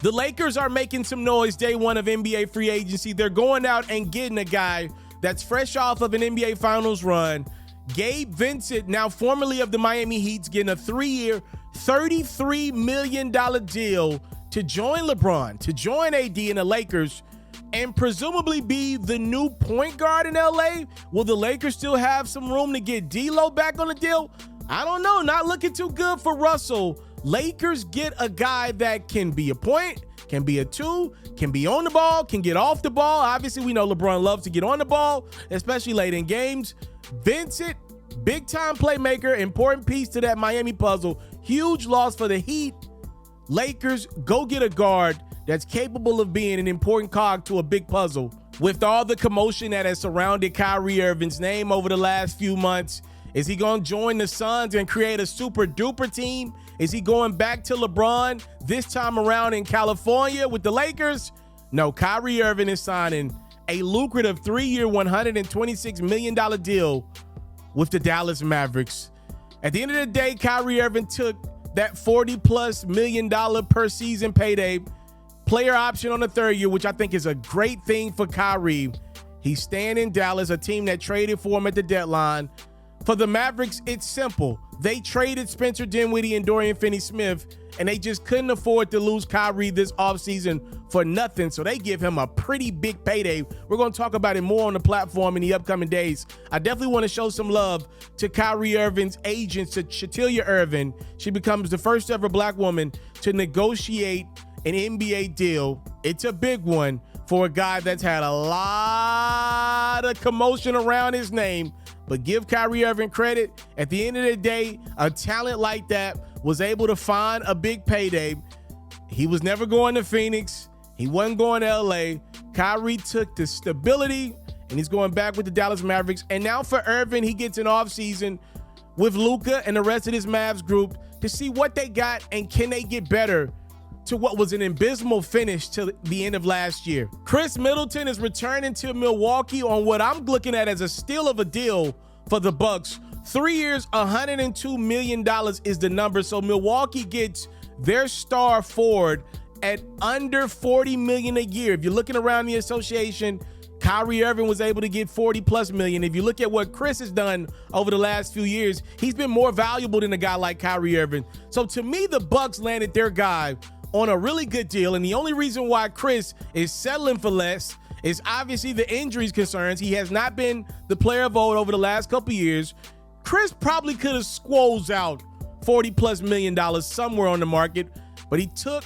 The Lakers are making some noise day one of NBA free agency. They're going out and getting a guy that's fresh off of an NBA Finals run. Gabe Vincent, now formerly of the Miami Heat, getting a 3-year, $33 million deal to join LeBron, to join AD and the Lakers, and presumably be the new point guard in LA. Will the Lakers still have some room to get D'Lo back on the deal? I don't know. Not looking too good for Russell. Lakers get a guy that can be a point, can be a two, can be on the ball, can get off the ball. Obviously, we know LeBron loves to get on the ball, especially late in games. Vincent, big-time playmaker, important piece to that Miami puzzle. Huge loss for the Heat. Lakers, go get a guard that's capable of being an important cog to a big puzzle. With all the commotion that has surrounded Kyrie Irving's name over the last few months, is he going to join the Suns and create a super-duper team? Is he going back to LeBron this time around in California with the Lakers? No, Kyrie Irving is signing a lucrative 3-year, $126 million deal with the Dallas Mavericks. At the end of the day, Kyrie Irving took that $40+ million per season payday, player option on the 3rd year, which I think is a great thing for Kyrie. He's staying in Dallas, a team that traded for him at the deadline. For the Mavericks, it's simple. They traded Spencer Dinwiddie and Dorian Finney-Smith, and they just couldn't afford to lose Kyrie this offseason for nothing, so they give him a pretty big payday. We're going to talk about it more on the platform in the upcoming days. I definitely want to show some love to Kyrie Irving's agent, to Shatilia Irving. She becomes the first ever black woman to negotiate an NBA deal. It's a big one for a guy that's had a lot of commotion around his name. But give Kyrie Irving credit. At the end of the day, a talent like that was able to find a big payday. He was never going to Phoenix. He wasn't going to LA. Kyrie took the stability, and he's going back with the Dallas Mavericks. And now for Irving, he gets an offseason with Luka and the rest of this Mavs group to see what they got and can they get better to what was an abysmal finish to the end of last year. Chris Middleton is returning to Milwaukee on what I'm looking at as a steal of a deal for the Bucks. 3 years, $102 million is the number. So Milwaukee gets their star forward at under $40 million a year. If you're looking around the association, Kyrie Irving was able to get $40+ million. If you look at what Chris has done over the last few years, he's been more valuable than a guy like Kyrie Irving. So to me, the Bucks landed their guy on a really good deal, and the only reason why Chris is settling for less is obviously the injuries concerns. He has not been the player of old over the last couple years. Chris probably could have squoze out $40+ million somewhere on the market, but he took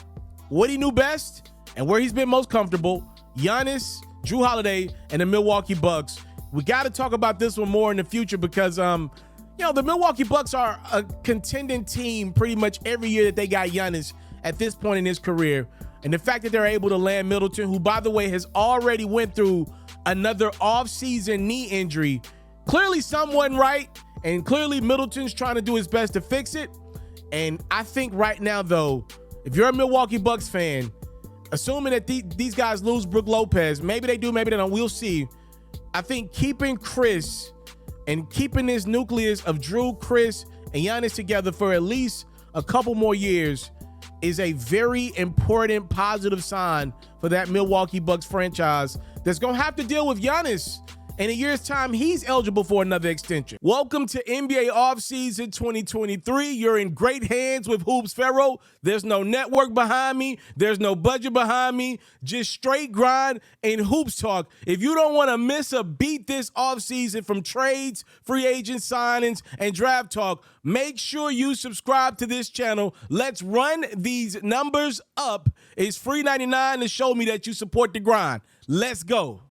what he knew best and where he's been most comfortable: Giannis, Jrue Holiday, and the Milwaukee Bucks. We got to talk about this one more in the future because the Milwaukee Bucks are a contending team pretty much every year that they got Giannis at this point in his career. And the fact that they're able to land Middleton, who, by the way, has already went through another offseason knee injury. Clearly something wasn't right, and clearly Middleton's trying to do his best to fix it. And I think right now, though, if you're a Milwaukee Bucks fan, assuming that these guys lose Brook Lopez, maybe they do, maybe they don't, we'll see. I think keeping Chris and keeping this nucleus of Jrue, Chris, and Giannis together for at least a couple more years is a very important positive sign for that Milwaukee Bucks franchise that's going to have to deal with Giannis. In a year's time, he's eligible for another extension. Welcome to NBA offseason 2023. You're in great hands with Hoops FERRO. There's no network behind me. There's no budget behind me. Just straight grind and hoops talk. If you don't want to miss a beat this offseason from trades, free agent signings, and draft talk, make sure you subscribe to this channel. Let's run these numbers up. It's free $99 to show me that you support the grind. Let's go.